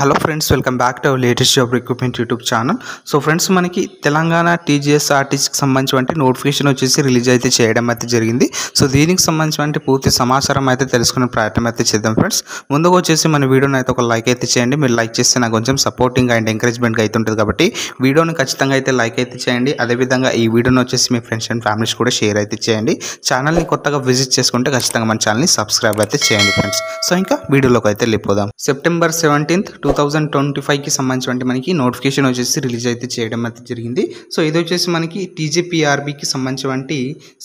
Hello friends, welcome back to our latest job recruitment YouTube channel. So friends, మనకి తెలంగాణ టీజీఎస్ఆర్టీసీకి సంబంధించిన notification వచ్చేసి release అయితే చేయడం అయితే జరిగింది. సో దీనికి సంబంధించిన పూర్తి సమాచారం అయితే తెలుసుకునే ప్రయత్నం అయితే చేద్దాం ఫ్రెండ్స్. ముందుగా వచ్చేసి మన వీడియోని అయితే ఒక లైక్ అయితే చేయండి. మీరు లైక్ చేస్తే నాకు కొంచెం సపోర్టింగ్ అండ్ ఎంకరేజ్మెంట్గా అయితే ఉంటుంది కాబట్టి వీడియోని ఖచ్చితంగా అయితే లైక్ అయితే చేయండి. అదేవిధంగా ఈ వీడియోని వచ్చేసి మీ ఫ్రెండ్స్ అండ్ ఫ్యామిలీస్ కూడా షేర్ అయితే చేయండి. ఛానల్ని కొత్తగా విజిట్ చేసుకుంటే ఖచ్చితంగా మన ఛానల్ని సబ్స్క్రైబ్ అయితే చేయండి ఫ్రెండ్స్. సో ఇంకా వీడియోలోకి అయితే వెళ్ళిపోదాం. సెప్టెంబర్ 17, 2025కి సంబంధించి మనకి నోటిఫికేషన్ వచ్చేసి రిలీజ్ అయితే చేయడం అయితే జరిగింది. సో ఇది వచ్చేసి మనకి టీజీపీఆర్బీకి సంబంధించి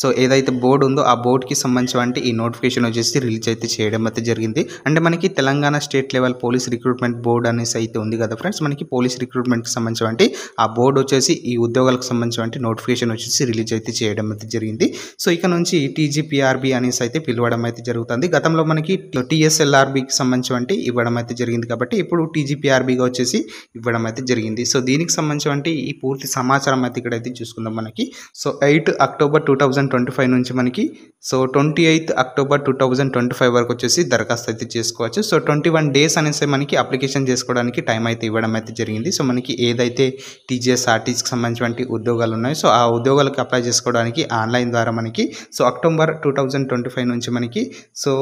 సో ఏదైతే బోర్డు ఉందో ఆ బోర్డుకి సంబంధించి ఈ నోటిఫికేషన్ వచ్చేసి రిలీజ్ అయితే చేయడం అయితే జరిగింది. అంటే మనకి Telangana state level police recruitment board అనేసి అయితే ఉంది కదా ఫ్రెండ్స్. మనకి పోలీస్ రిక్రూట్మెంట్కి సంబంధించి ఆ బోర్డు వచ్చేసి ఈ ఉద్యోగాలకు సంబంధించి నోటిఫికేషన్ వచ్చేసి రిలీజ్ అయితే చేయడం అయితే జరిగింది. సో ఇక నుంచి టీజీపీఆర్బీ అనేసి అయితే పిలవడం అయితే జరుగుతుంది. గతంలో మనకి టీఎస్ఎల్ఆర్బీకి సంబంధించి ఇవ్వడం అయితే జరిగింది కాబట్టి ఇప్పుడు టీజీపీఆర్బీగా వచ్చేసి ఇవ్వడం అయితే జరిగింది. సో దీనికి సంబంధించి ఈ పూర్తి సమాచారం అయితే ఇక్కడైతే చూసుకుందాం మనకి. సో 8 అక్టోబర్ 2025 నుంచి మనకి సో 28 అక్టోబర్ 2025 వరకు వచ్చేసి దరఖాస్తు అయితే చేసుకోవచ్చు. సో 21 డేస్ అనేసి మనకి అప్లికేషన్ చేసుకోవడానికి టైం అయితే ఇవ్వడం అయితే జరిగింది. సో మనకి ఏదైతే టీజీఎస్ఆర్టీసీకి సంబంధించి ఉద్యోగాలు ఉన్నాయో సో ఆ ఉద్యోగాలకు అప్లై చేసుకోవడానికి ఆన్లైన్ ద్వారా మనకి సో అక్టోబర్ 2025 నుంచి మనకి సో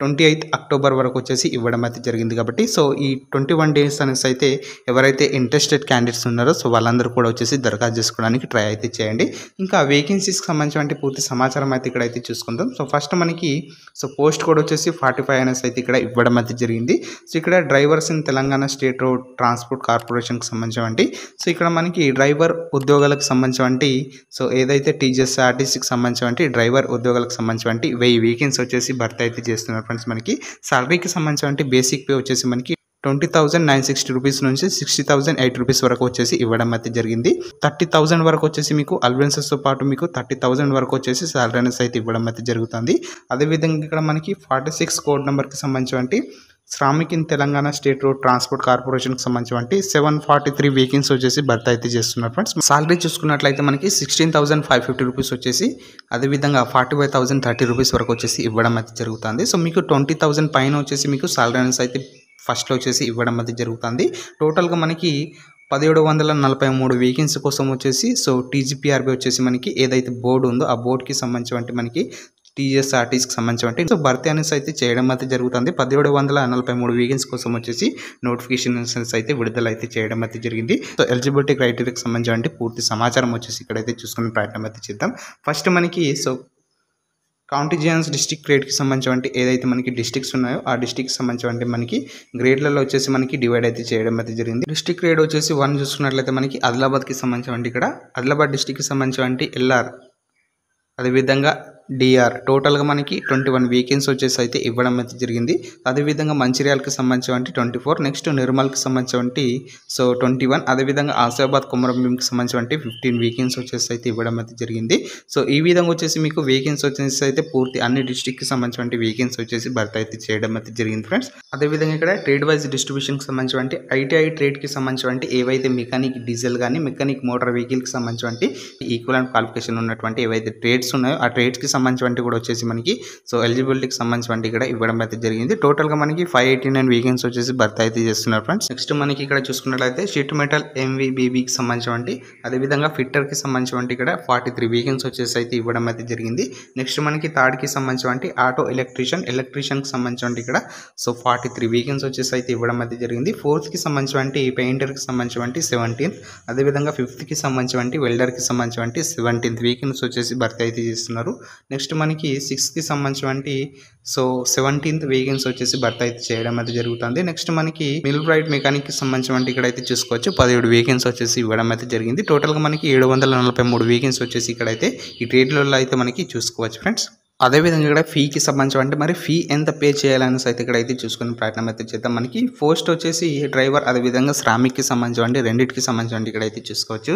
28 అక్టోబర్ వరకు వచ్చేసి ఇవ్వడం అయితే జరిగింది కాబట్టి సో ఈ 21 డేస్ అనేసి అయితే ఎవరైతే ఇంట్రెస్టెడ్ క్యాండిడేట్స్ ఉన్నారో సో వాళ్ళందరూ కూడా వచ్చేసి దరఖాస్తు చేసుకోవడానికి ట్రై అయితే చేయండి. ఇంకా వేకెన్సీస్కి సంబంధించిన పూర్తి సమాచారం అయితే ఇక్కడైతే చూసుకుందాం. సో ఫస్ట్ మనకి సో పోస్ట్ కోడ్ వచ్చేసి 45 అనేసి అయితే ఇక్కడ ఇవ్వడం అయితే జరిగింది. సో ఇక్కడ drivers in Telangana state road transport కార్పొరేషన్కి సంబంధించి సో ఇక్కడ మనకి డ్రైవర్ ఉద్యోగాలకు సంబంధించి సో ఏదైతే టీజీఎస్ఆర్టీసీకి సంబంధించి డ్రైవర్ ఉద్యోగాలకు సంబంధించి 1000 వేకెన్సీ వచ్చేసి భర్తీ అయితే చేస్తున్నారు ఫ్రెండ్స్. మనకి సాలరీకి సంబంధించి బేసిక్ పే వచ్చేసి మనకి 20,960 రూపీస్ నుంచి 60,008 రూపీస్ వరకు వచ్చేసి ఇవ్వడం అయితే జరిగింది. 30,000 వరకు వచ్చేసి మీకు అలవెన్సెస్తో పాటు మీకు 30,000 వరకు వచ్చేసి సాలరీ అనేసి అయితే ఇవ్వడం అయితే జరుగుతుంది. అదేవిధంగా ఇక్కడ మనకి 46 కోడ్ నెంబర్కి సంబంధించి Shramik in Telangana state road transport కార్పొరేషన్కి సంబంధించి 743 వేకెన్సీ వచ్చేసి భర్తీ అయితే చేస్తున్నారు ఫ్రెండ్స్. సాలరీ చూసుకున్నట్లయితే మనకి 16,550 రూపీస్ వచ్చేసి అదేవిధంగా 45,030 రూపీస్ వరకు వచ్చేసి ఇవ్వడం అయితే జరుగుతుంది. సో మీకు 20,000 పైన వచ్చేసి మీకు సాలరీ అనేసి అయితే ఫస్ట్లో వచ్చేసి ఇవ్వడం అయితే జరుగుతుంది. టోటల్గా మనకి 1743 వేకెన్సీ కోసం వచ్చేసి సో టీజీపీఆర్బీ వచ్చేసి మనకి ఏదైతే బోర్డు ఉందో ఆ బోర్డుకి సంబంధించి మనకి టీజీఎస్ఆర్టీసీకి సంబంధించి సో భర్తీ అనేసి అయితే చేయడం అయితే జరుగుతుంది. 1743 వేకెన్సీ కోసం వచ్చేసి నోటిఫికేషన్స్ అయితే విడుదల అయితే చేయడం అయితే జరిగింది. సో ఎలిజిబిలిటీ క్రైటీరియాకి సంబంధించి పూర్తి సమాచారం వచ్చేసి ఇక్కడైతే చూసుకునే ప్రయత్నం అయితే చేద్దాం. ఫస్ట్ మనకి సో కాంటిజియన్స్ డిస్ట్రిక్ట్ గ్రేడ్కి సంబంధించి ఏదైతే మనకి డిస్ట్రిక్ట్స్ ఉన్నాయో ఆ డిస్ట్రిక్ట్కి సంబంధించి మనకి గ్రేడ్లలో వచ్చేసి మనకి డివైడ్ అయితే చేయడం అయితే జరిగింది. డిస్ట్రిక్ట్ గ్రేడ్ వచ్చేసి 1 చూసుకున్నట్లయితే మనకి ఆదిలాబాద్కి సంబంధించి ఇక్కడ ఆదిలాబాద్ డిస్ట్రిక్ట్కి సంబంధించి ఎల్ఆర్ అదేవిధంగా డిఆర్ టోటల్గా మనకి 21 వేకెన్సీ వచ్చేసి అయితే ఇవ్వడం అయితే జరిగింది. అదేవిధంగా మంచిర్యాలకి సంబంధించి 24, నెక్స్ట్ నిర్మల్కి సంబంధించి సో 21, అదేవిధంగా ఆసిఫాబాద్ కొమరంభీంకి సంబంధించి 15 వేకెన్సీ వచ్చేసి అయితే ఇవ్వడం అయితే జరిగింది. సో ఈ విధంగా వచ్చేసి మీకు వేకెన్సీ వచ్చేసి అయితే పూర్తి అన్ని డిస్ట్రిక్ట్కి సంబంధించి వేకెన్సీ వచ్చేసి భర్తీ అయితే చేయడం అయితే జరిగింది ఫ్రెండ్స్. అదేవిధంగా ఇక్కడ ట్రేడ్ వైజ్ డిస్ట్రిబ్యూషన్కి సంబంధించి ఐటీఐ ట్రేడ్కి సంబంధించి ఏవైతే మెకానిక్ డీజిల్ కానీ మెకానిక్ మోటార్ వెహికల్కి సంబంధించి ఈక్వలెంట్ క్వాలిఫికేషన్ ఉన్నటువంటి ఏవైతే ట్రేడ్స్ ఉన్నాయో ఆ ట్రేడ్స్కి సంబంధించి కూడా వచ్చేసి మనకి సో ఎలిజిబిలిటీకి సంబంధించి ఇక్కడ ఇవ్వడం అయితే జరిగింది. టోటల్గా మనకి 589 వేకెన్సీ వచ్చేసి భర్తీ అయితే చేస్తున్నారు ఫ్రెండ్స్. నెక్స్ట్ మనకి ఇక్కడ చూసుకున్నట్లయితే షీట్ మెటల్ ఎంవీబీబీకి సంబంధించి అదేవిధంగా ఫిట్టర్కి సంబంధించి ఇక్కడ 43 వేకెన్సీ వచ్చేసి అయితే ఇవ్వడం అయితే జరిగింది. నెక్స్ట్ మనకి థర్డ్కి సంబంధించి ఆటో ఎలక్ట్రీషియన్కి సంబంధించి ఇక్కడ సో 43 వేకెన్సీ వచ్చేసి అయితే ఇవ్వడం అయితే జరిగింది. ఫోర్త్కి సంబంధించి పెయింటర్కి సంబంధించి 17, అదేవిధంగా ఫిఫ్త్కి సంబంధించి వెల్డర్కి సంబంధించి 17th వేకెన్సీ వచ్చేసి భర్తీ అయితే చేస్తున్నారు. నెక్స్ట్ మనకి 6కి సంబంధించి సో 17th వేకెన్సీ వచ్చేసి భర్తీ అయితే చేయడం అయితే జరుగుతుంది. నెక్స్ట్ మనకి మిల్ రైట్ మెకానిక్కి సంబంధించి ఇక్కడైతే చూసుకోవచ్చు 17 వేకెన్సీ వచ్చేసి ఇవ్వడం అయితే జరిగింది. టోటల్గా మనకి 743 వేకెన్సీ వచ్చేసి ఇక్కడైతే ఈ ట్రేడ్లలో అయితే మనకి చూసుకోవచ్చు ఫ్రెండ్స్. అదేవిధంగా ఇక్కడ ఫీకి సంబంధించి మరి ఫీ ఎంత పే చేయాలనేసి అయితే ఇక్కడైతే చూసుకునే ప్రయత్నం అయితే చేద్దాం. మనకి పోస్ట్ వచ్చేసి డ్రైవర్ అదేవిధంగా శ్రామిక్కి సంబంధించి రెండింటికి సంబంధించి ఇక్కడైతే చూసుకోవచ్చు.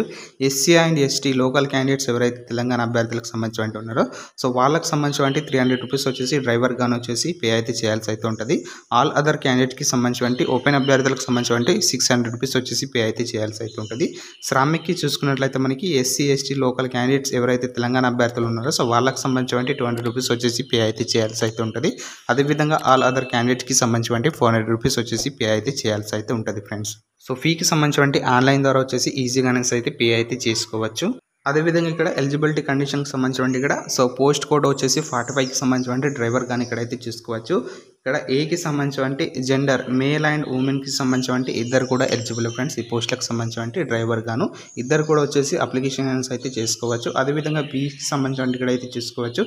SC and ST local candidates ఎవరైతే తెలంగాణ అభ్యర్థులకు సంబంధించి ఉన్నారో సో వాళ్ళకి సంబంధించి 300 రూపీస్ వచ్చేసి డ్రైవర్ గాను వచ్చేసి పే అయితే చేయాల్సి అయితే ఉంటుంది. ఆల్ అదర్ క్యాండిడేట్కి సంబంధించి ఓపెన్ అభ్యర్థులకు సంబంధించి 600 రూపీస్ వచ్చేసి పే అయితే చేయాల్సి అయితే ఉంటుంది. శ్రామిక్కి చూసుకున్నట్లయితే మనకి ఎస్సీ ఎస్టీ లోకల్ క్యాండిడేట్స్ ఎవరైతే తెలంగాణ అభ్యర్థులు ఉన్నారో సో వాళ్ళకి సంబంధించి 200 రూపీస్ వచ్చేసి పే అయితే చేయాల్సి అయితే ఉంటుంది. అదేవిధంగా ఆల్ అదర్ క్యాండిడేట్కి సంబంధించి 400 రూపీస్ వచ్చేసి పే అయితే చేయాల్సి అయితే ఉంటుంది ఫ్రెండ్స్. సో ఫీకి సంబంధించి ఆన్లైన్ ద్వారా వచ్చేసి ఈజీగానే అయితే పే అయితే చేసుకోవచ్చు. అదేవిధంగా ఇక్కడ ఎలిజిబిలిటీ కండిషన్కి సంబంధించి ఇక్కడ సో పోస్ట్ కోడ్ వచ్చేసి 45కి సంబంధించి డ్రైవర్ కానీ ఇక్కడైతే చూసుకోవచ్చు. ఇక్కడ ఏకి సంబంధించి జెండర్ మేల్ అండ్ ఉమెన్కి సంబంధించి ఇద్దరు కూడా ఎలిజిబుల్ ఫ్రెండ్స్. ఈ పోస్టులకు సంబంధించి డ్రైవర్ గాను ఇద్దరు కూడా వచ్చేసి అప్లికేషన్స్ అయితే చేసుకోవచ్చు. అదేవిధంగా బీకి సంబంధించి ఇక్కడైతే చూసుకోవచ్చు.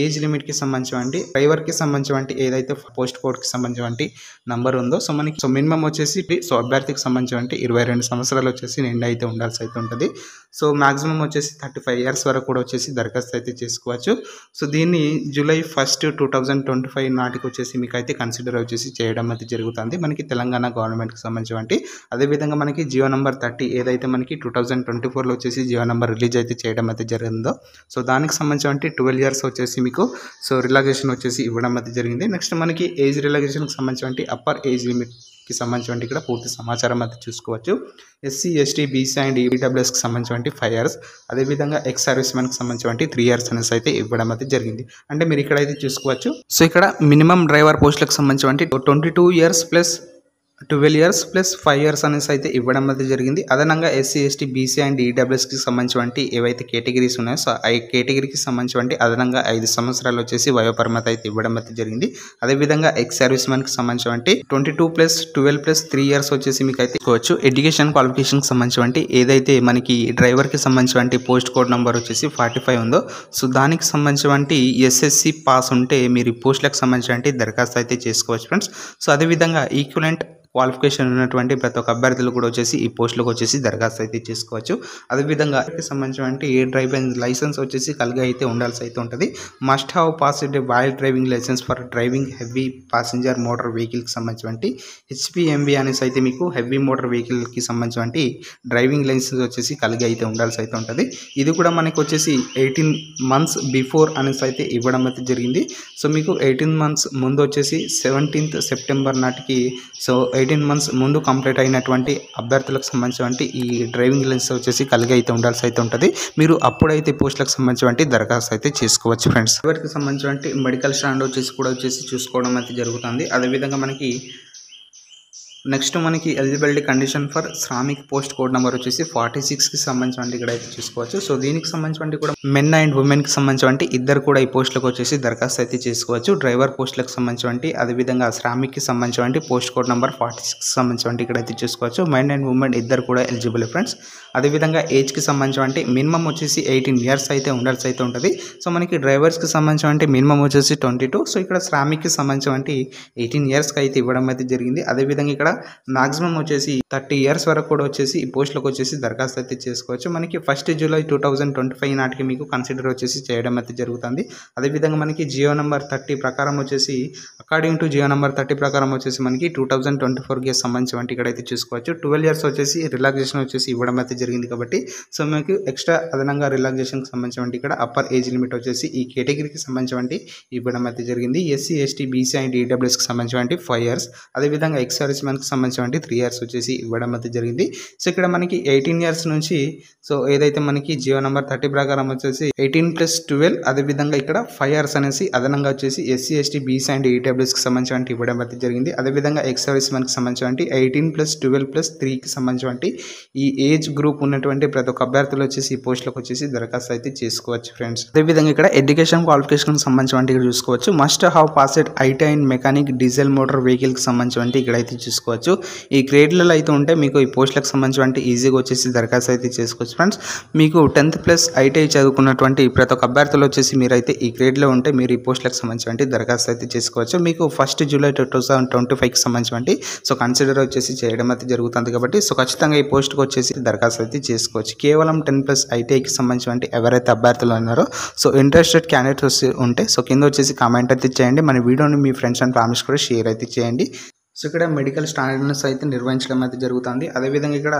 ఏజ్ లిమిట్కి సంబంధించి డ్రైవర్కి సంబంధించి ఏదైతే పోస్ట్ కోడ్కి సంబంధించి నంబర్ ఉందో సో మనకి సో మినిమం వచ్చేసి సో అభ్యర్థికి సంబంధించి 22 సంవత్సరాలు వచ్చేసి నిండా అయితే ఉండాల్సి అయితే ఉంటుంది. సో మాక్సిమం వచ్చేసి 35 ఇయర్స్ వరకు కూడా వచ్చేసి దరఖాస్తు అయితే చేసుకోవచ్చు. సో దీన్ని July 1, 2025 నాటికి వచ్చేసి మీకు అయితే కన్సిడర్ వచ్చేసి చేయడం అయితే జరుగుతుంది మనకి తెలంగాణ గవర్నమెంట్కి సంబంధించి. అదేవిధంగా మనకి జియో నెంబర్ 30 ఏదైతే మనకి 2024లో వచ్చేసి జియో నెంబర్ రిలీజ్ అయితే చేయడం అయితే జరిగిందో సో దానికి సంబంధించి 12 ఇయర్స్ వచ్చేసి మీకు సో రిలాక్సేషన్ వచ్చేసి ఇవ్వడం అయితే జరిగింది. నెక్స్ట్ మనకి ఏజ్ రిలాక్సేషన్కి సంబంధించి అప్పర్ ఏజ్ లిమిట్కి సంబంధించి ఇక్కడ పూర్తి సమాచారం అయితే చూసుకోవచ్చు. ఎస్సీ ఎస్టీ బీసీ అండ్ ఈడబ్ల్యూఎస్కి సంబంధించి 5 ఇయర్స్, అదేవిధంగా ఎక్స్ సర్వీస్ మెన్కి సంబంధించి 3 ఇయర్స్ అనేసి అయితే ఇవ్వడం అయితే జరిగింది. అంటే మీరు ఇక్కడైతే చూసుకోవచ్చు. సో ఇక్కడ మినిమం డ్రైవర్ పోస్టులకు సంబంధించి 22 years plus 12 years plus 5 years అనేసి అయితే ఇవ్వడం అయితే జరిగింది. అదనంగా ఎస్సీ ఎస్టీ బీసీ అండ్ ఈడబ్ల్యూఎస్కి సంబంధించి ఏవైతే కేటగిరీస్ ఉన్నాయో సో ఆ కేటగిరీకి సంబంధించి అదనంగా 5 సంవత్సరాలు వచ్చేసి వయోపరిమితి అయితే ఇవ్వడం అయితే జరిగింది. అదేవిధంగా ఎక్స్ సర్వీస్ మెన్కి సంబంధించి 22 ప్లస్ 12 ప్లస్ 3 ఇయర్స్ వచ్చేసి మీకు అయితే ఇవ్వచ్చు. ఎడ్యుకేషన్ క్వాలిఫికేషన్కి సంబంధించి ఏదైతే మనకి డ్రైవర్కి సంబంధించి పోస్ట్ కోడ్ నెంబర్ వచ్చేసి 45 ఉందో సో దానికి సంబంధించి ఎస్ఎస్సి పాస్ ఉంటే మీరు పోస్టులకు సంబంధించి దరఖాస్తు అయితే చేసుకోవచ్చు ఫ్రెండ్స్. సో అదేవిధంగా ఈక్వలెంట్ క్వాలిఫికేషన్ ఉన్నటువంటి ప్రతి ఒక్క అభ్యర్థులు కూడా వచ్చేసి ఈ పోస్టులకు వచ్చేసి దరఖాస్తు అయితే చేసుకోవచ్చు. అదేవిధంగా సంబంధించి ఏ డ్రైవింగ్ లైసెన్స్ వచ్చేసి కలిగి అయితే ఉండాల్సి అయితే ఉంటుంది. Must have passed a valid driving licence for driving heavy passenger motor వెహికల్కి సంబంధించి HPMV అనేసి అయితే మీకు హెవీ మోటార్ వెహికల్కి సంబంధించి డ్రైవింగ్ లైసెన్స్ వచ్చేసి కలిగి అయితే ఉండాల్సి అయితే ఉంటుంది. ఇది కూడా మనకి వచ్చేసి 18 months బిఫోర్ అనేసి అయితే ఇవ్వడం అయితే జరిగింది. సో మీకు 18 months ముందు వచ్చేసి 17th సెప్టెంబర్ నాటికి సో 18 months ముందు కంప్లీట్ అయినటువంటి అభ్యర్థులకు సంబంధించి ఈ డ్రైవింగ్ లైసెన్స్ వచ్చేసి కలిగి అయితే ఉండాల్సి అయితే ఉంటుంది. మీరు అప్పుడైతే పోస్టులకు సంబంధించి దరఖాస్తు అయితే చేసుకోవచ్చు ఫ్రెండ్స్. డ్రైవర్కి సంబంధించి మెడికల్ స్టాండ్ వచ్చేసి కూడా వచ్చేసి చూసుకోవడం అయితే జరుగుతుంది. అదేవిధంగా మనకి నెక్స్ట్ మనకి eligibility condition for Shramik post code number వచ్చేసి 46కి సంబంధించి ఇక్కడ అయితే చూసుకోవచ్చు. సో దీనికి సంబంధించి కూడా మెన్ అండ్ ఉమెన్కి సంబంధించి ఇద్దరు కూడా ఈ పోస్టులకు వచ్చేసి దరఖాస్తు అయితే చేసుకోవచ్చు. డ్రైవర్ పోస్టులకు సంబంధించి అదేవిధంగా శ్రామిక్కి సంబంధించి పోస్ట్ కోడ్ నెంబర్ 46కి సంబంధించి ఇక్కడ అయితే చూసుకోవచ్చు. మెన్ అండ్ ఉమెన్ ఇద్దరు కూడా ఎలిజిబుల్ ఫ్రెండ్స్. అదేవిధంగా ఏజ్కి సంబంధించి మినిమం వచ్చేసి 18 ఇయర్స్ అయితే ఉండాల్సి అయితే ఉంటుంది. సో మనకి డ్రైవర్స్కి సంబంధించి మినిమం వచ్చేసి 22. సో ఇక్కడ శ్రామిక్కి సంబంధించి 18 ఇయర్స్కి అయితే ఇవ్వడం అయితే జరిగింది. అదేవిధంగా ఇక్కడ మాక్సిమం వచ్చేసి 30 ఇయర్స్ వరకు కూడా వచ్చేసి ఈ పోస్టులకు వచ్చేసి దరఖాస్తు అయితే చేసుకోవచ్చు. మనకి 1 July 2025 నాటికి మీకు కన్సిడర్ వచ్చేసి చేయడం అయితే జరుగుతుంది. అదేవిధంగా మనకి జియో నెంబర్ 30 ప్రకారం వచ్చేసి అకార్డింగ్ టు జియో నెంబర్ 30 ప్రకారం వచ్చేసి మనకి 2024కి సంబంధించి ఇక్కడైతే చూసుకోవచ్చు. 12 ఇయర్స్ వచ్చేసి రిలాక్సేషన్ వచ్చేసి ఇవ్వడం అయితే జరిగింది కాబట్టి సో మీకు ఎక్స్ట్రా అదనంగా రిలాక్సేషన్కి సంబంధించి ఇక్కడ అప్పర్ ఏజ్ లిమిట్ వచ్చేసి ఈ కేటగిరీకి సంబంధించి ఇవ్వడం అయితే జరిగింది. ఎస్సీ ఎస్టీ బీసీ అండ్ ఈడబ్ల్యూఎస్కి సంబంధించి 5 ఇయర్స్, అదేవిధంగా ఎక్స్ సర్వీస్ మెన్కి సంబంధించి 3 ఇయర్స్ వచ్చేసి ఇవ్వడం అయితే జరిగింది. సో ఇక్కడ మనకి 18 ఇయర్స్ నుంచి సో ఏదైతే మనకి జియో నెంబర్ 30 ప్రకారం వచ్చేసి 18 + 12 అదేవిధంగా ఇక్కడ 5 ఇయర్స్ అనేసి అదనంగా వచ్చేసి ఎస్సీ ఎస్టీ బీసీ అండ్ ఈడబ్ల్యూఎస్కి సంబంధించి ఇవ్వడం అయితే జరిగింది. అదేవిధంగా ఎక్స్ సర్వీస్ మెన్కి సంబంధించి 18 + 12 + 3కి సంబంధించి ఈ ఏజ్ గ్రూప్ ఉన్నటువంటి ప్రతి ఒక్క అభ్యర్థులు వచ్చేసి ఈ పోస్టులకు వచ్చేసి దరఖాస్తు అయితే చేసుకోవచ్చు ఫ్రెండ్స్. అదేవిధంగా ఇక్కడ ఎడ్యుకేషన్ క్వాలిఫికేషన్కి సంబంధించి ఇక్కడ చూసుకోవచ్చు. Must have passed IT and mechanic diesel motor వెహికల్కి సంబంధించి ఇక్కడ అయితే చూసుకోవచ్చు. ఈ గ్రేడ్లలో అయితే ఉంటే మీకు ఈ పోస్టులకు సంబంధించి ఈజీగా వచ్చేసి దరఖాస్తు అయితే చేసుకోవచ్చు ఫ్రెండ్స్. మీకు 10th+ ITI చదువుకున్నటువంటి ప్రతి ఒక్క అభ్యర్థులు వచ్చేసి మీరైతే ఈ గ్రేడ్లో ఉంటే మీరు ఈ పోస్టులకు సంబంధించి దరఖాస్తు అయితే చేసుకోవచ్చు. మీకు 1 July 2025కి సంబంధించి సో కన్సిడర్ వచ్చేసి చేయడం అయితే జరుగుతుంది కాబట్టి సో ఖచ్చితంగా ఈ పోస్టుకు వచ్చేసి దరఖాస్తు అయితే చేసుకోవచ్చు. కేవలం 10+ ITIకి సంబంధించి ఎవరైతే అభ్యర్థులు ఉన్నారో సో ఇంట్రెస్టెడ్ క్యాండిడేట్స్ ఉంటే సో కింద వచ్చేసి కామెంట్ అయితే చేయండి. మన వీడియోని మీ ఫ్రెండ్స్ అండ్ ఫ్యామిలీస్ కూడా షేర్ అయితే చేయండి. సో ఇక్కడ మెడికల్ స్టాండర్డ్స్ అయితే నిర్వహించడం అయితే జరుగుతుంది. అదేవిధంగా ఇక్కడ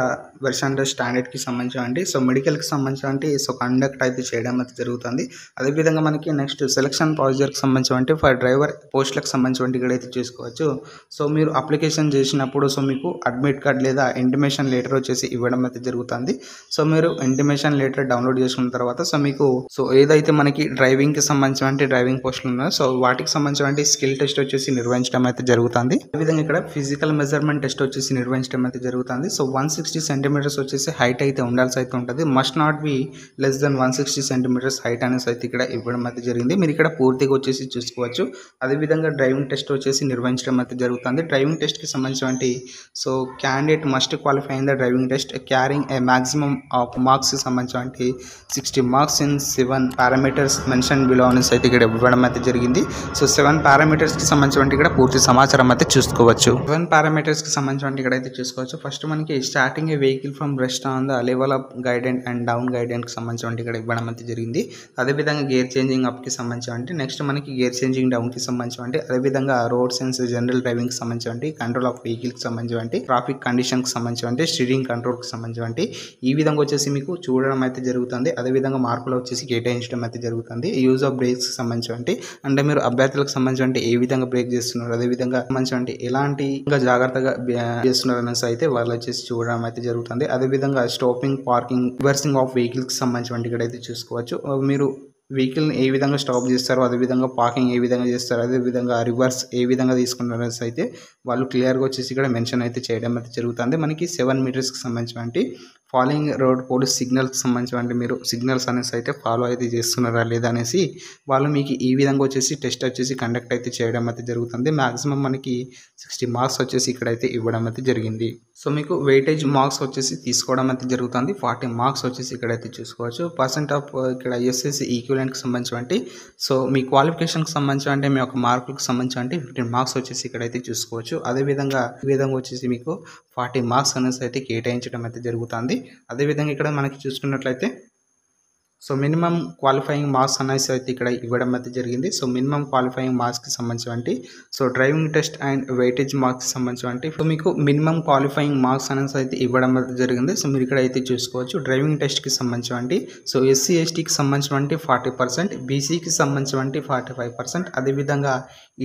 వెర్షన్ స్టాండర్డ్కి సంబంధించి సో మెడికల్కి సంబంధించి సో కండక్ట్ అయితే చేయడం అయితే జరుగుతుంది. అదేవిధంగా మనకి నెక్స్ట్ సెలక్షన్ ప్రొసీజర్కి సంబంధించి ఫర్ డ్రైవర్ పోస్టులకు సంబంధించి ఇక్కడ అయితే చూసుకోవచ్చు. సో మీరు అప్లికేషన్ చేసినప్పుడు సో మీకు అడ్మిట్ కార్డ్ లేదా ఇంటిమేషన్ లెటర్ వచ్చేసి ఇవ్వడం అయితే జరుగుతుంది. సో మీరు ఇంటిమేషన్ లెటర్ డౌన్లోడ్ చేసుకున్న తర్వాత సో మీకు సో ఏదైతే మనకి డ్రైవింగ్కి సంబంధించి డ్రైవింగ్ పోస్టులు ఉన్నాయో సో వాటికి సంబంధించి స్కిల్ టెస్ట్ వచ్చేసి నిర్వహించడం అయితే జరుగుతుంది. అదేవిధంగా ఇక్కడ ఫిజికల్ మెజర్మెంట్ టెస్ట్ వచ్చేసి నిర్వహించడం అయితే జరుగుతుంది. సో 160 సెంటీమీటర్స్ వచ్చేసి హైట్ అయితే ఉండాల్సి అయితే ఉంటుంది. Must not be less than 160 centimetres height అనేసి అయితే ఇక్కడ ఇవ్వడం అయితే జరిగింది. మీరు ఇక్కడ పూర్తిగా వచ్చేసి చూసుకోవచ్చు. అదేవిధంగా డ్రైవింగ్ టెస్ట్ వచ్చేసి నిర్వహించడం అయితే జరుగుతుంది. డ్రైవింగ్ టెస్ట్కి సంబంధించి so candidate must qualify in the driving test carrying A maximum of మార్క్స్కి సంబంధించి 60 marks in 7 parameters mention below అనేసి అయితే ఇక్కడ ఇవ్వడం అయితే జరిగింది. సో 7 పారామీటర్స్కి సంబంధించి ఇక్కడ పూర్తి సమాచారం అయితే చూసుకోవచ్చు. 7 పారామీటర్స్కి సంబంధించి ఇక్కడ అయితే చూసుకోవచ్చు. ఫస్ట్ మనకి starting a vehicle from rest on the level up guidance and down గైడెన్స్కి సంబంధించి ఇక్కడ ఇవ్వడం అయితే జరిగింది. అదేవిధంగా గేర్ చేంజింగ్ అప్కి సంబంధించి నెక్స్ట్ మనకి గేర్ చేంజింగ్ డౌన్కి సంబంధించి అదేవిధంగా రోడ్ సెన్స్ జనరల్ డ్రైవింగ్కి సంబంధించి కంట్రోల్ ఆఫ్ వెహికల్కి సంబంధించి ట్రాఫిక్ కండిషన్కి సంబంధించి స్టీరింగ్ కంట్రోల్కి సంబంధించి ఈ విధంగా వచ్చేసి మీకు చూడడం అయితే జరుగుతుంది. అదేవిధంగా మార్కులు వచ్చేసి కేటాయించడం అయితే జరుగుతుంది. యూజ్ ఆఫ్ బ్రేక్స్కి సంబంధించి అంటే మీరు అభ్యర్థులకు సంబంధించి ఏ విధంగా బ్రేక్ చేస్తున్నారు అదేవిధంగా సంబంధించి ఎలాంటి జాగ్రత్తగా చేస్తున్నారు అనేసి అయితే వాళ్ళు వచ్చేసి చూడడం అయితే జరుగుతుంది. అదేవిధంగా స్టాపింగ్ పార్కింగ్ రివర్సింగ్ ఆఫ్ వెహికల్కి సంబంధించి ఇక్కడ అయితే చూసుకోవచ్చు. మీరు వెహికల్ని ఏ విధంగా స్టాప్ చేస్తారో అదేవిధంగా పార్కింగ్ ఏ విధంగా చేస్తారో అదేవిధంగా రివర్స్ ఏ విధంగా తీసుకున్నారు అనేసి అయితే వాళ్ళు క్లియర్గా వచ్చేసి ఇక్కడ మెన్షన్ అయితే చేయడం అయితే జరుగుతుంది. మనకి 7 మీటర్స్కి సంబంధించి ఫాలోయింగ్ రోడ్ పోలీస్ సిగ్నల్కి సంబంధించి మీరు సిగ్నల్స్ అనేసి అయితే ఫాలో అయితే చేస్తున్నారా లేదా అనేసి వాళ్ళు మీకు ఈ విధంగా వచ్చేసి టెస్ట్ వచ్చేసి కండక్ట్ అయితే చేయడం అయితే జరుగుతుంది. మ్యాక్సిమం మనకి 60 మార్క్స్ వచ్చేసి ఇక్కడైతే ఇవ్వడం అయితే జరిగింది. సో మీకు వెయిటేజ్ మార్క్స్ వచ్చేసి తీసుకోవడం అయితే జరుగుతుంది. 40 మార్క్స్ వచ్చేసి ఇక్కడైతే చూసుకోవచ్చు. పర్సెంట్ ఆఫ్ ఇక్కడ ఎస్ఎస్సి ఈక్వివలెంట్కి సంబంధించి సో మీ క్వాలిఫికేషన్కి సంబంధించి మీ యొక్క మార్కులకు సంబంధించి 15 మార్క్స్ వచ్చేసి ఇక్కడైతే చూసుకోవచ్చు. అదేవిధంగా ఈ విధంగా వచ్చేసి మీకు 40 మార్క్స్ అనేసి అయితే కేటాయించడం అయితే జరుగుతుంది. అదేవిధంగా ఇక్కడ మనకి చూసుకున్నట్లయితే సో మినిమం క్వాలిఫైయింగ్ మార్క్స్ అనేసి అయితే ఇక్కడ ఇవ్వడం అయితే జరిగింది. సో మినిమం క్వాలిఫైయింగ్ మార్క్స్కి సంబంధించి so driving test and weightage మార్క్స్కి సంబంధించి సో మీకు మినిమం క్వాలిఫైయింగ్ మార్క్స్ అనేసి అయితే ఇవ్వడం అయితే జరిగింది. సో మీరు ఇక్కడ అయితే చూసుకోవచ్చు. డ్రైవింగ్ టెస్ట్కి సంబంధించి సో ఎస్సీ ఎస్టీకి సంబంధించి 40%, బీసీకి సంబంధించి 45%, అదేవిధంగా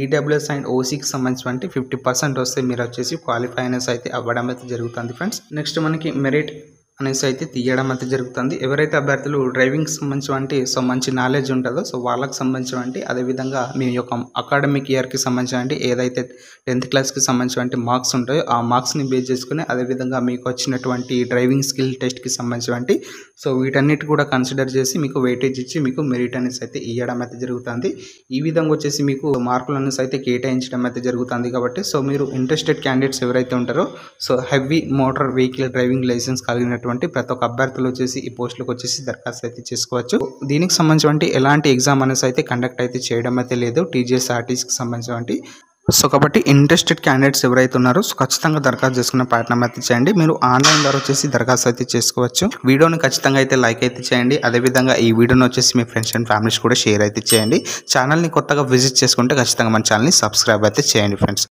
ఈడబ్ల్యూఎస్ అండ్ ఓసీకి సంబంధించి 50% వస్తే మీరు వచ్చేసి క్వాలిఫై అనేసి అయితే అవ్వడం అయితే జరుగుతుంది ఫ్రెండ్స్. నెక్స్ట్ మనకి మెరిట్ అనేసి అయితే తీయడం అయితే జరుగుతుంది. ఎవరైతే అభ్యర్థులు డ్రైవింగ్ సంబంధించి సో మంచి నాలెడ్జ్ ఉంటుందో సో వాళ్ళకి సంబంధించి అదేవిధంగా మీ యొక్క అకాడమిక్ ఇయర్కి సంబంధించి ఏదైతే 10th క్లాస్కి సంబంధించి మార్క్స్ ఉంటాయో ఆ మార్క్స్ని బేస్ చేసుకుని అదేవిధంగా మీకు వచ్చినటువంటి డ్రైవింగ్ స్కిల్ టెస్ట్కి సంబంధించి సో వీటన్నిటి కూడా కన్సిడర్ చేసి మీకు వెయిటేజ్ ఇచ్చి మీకు మెరిట్ అనేసి అయితే ఇవ్వడం అయితే జరుగుతుంది. ఈ విధంగా వచ్చేసి మీకు మార్కులు అనేసి అయితే కేటాయించడం అయితే జరుగుతుంది. కాబట్టి సో మీరు ఇంట్రెస్టెడ్ క్యాండిడేట్స్ ఎవరైతే ఉంటారో so heavy motor vehicle driving licence కలిగిన ప్రతి ఒక్క అభ్యర్థులు వచ్చేసి ఈ పోస్టులకు వచ్చేసి దరఖాస్తు అయితే చేసుకోవచ్చు. దీనికి సంబంధించి ఎలాంటి ఎగ్జామ్ అనేసి అయితే కండక్ట్ అయితే చేయడం అయితే లేదు టీజీఎస్ ఆర్టీసీకి సంబంధించి. సో కాబట్టి ఇంట్రెస్టెడ్ క్యాండిడేట్స్ ఎవరైతే ఉన్నారో సో ఖచ్చితంగా దరఖాస్తు చేసుకునే ప్రయత్నం అయితే చేయండి. మీరు ఆన్లైన్ ద్వారా వచ్చేసి దరఖాస్తు అయితే చేసుకోవచ్చు. వీడియోని ఖచ్చితంగా అయితే లైక్ అయితే చేయండి. అదేవిధంగా ఈ వీడియోని వచ్చేసి మీ ఫ్రెండ్స్ అండ్ ఫ్యామిలీస్ కూడా షేర్ అయితే చేయండి. ఛానల్ని కొత్తగా విజిట్ చేసుకుంటే ఖచ్చితంగా మన ఛానల్ని సబ్స్క్రైబ్ అయితే చేయండి ఫ్రెండ్స్.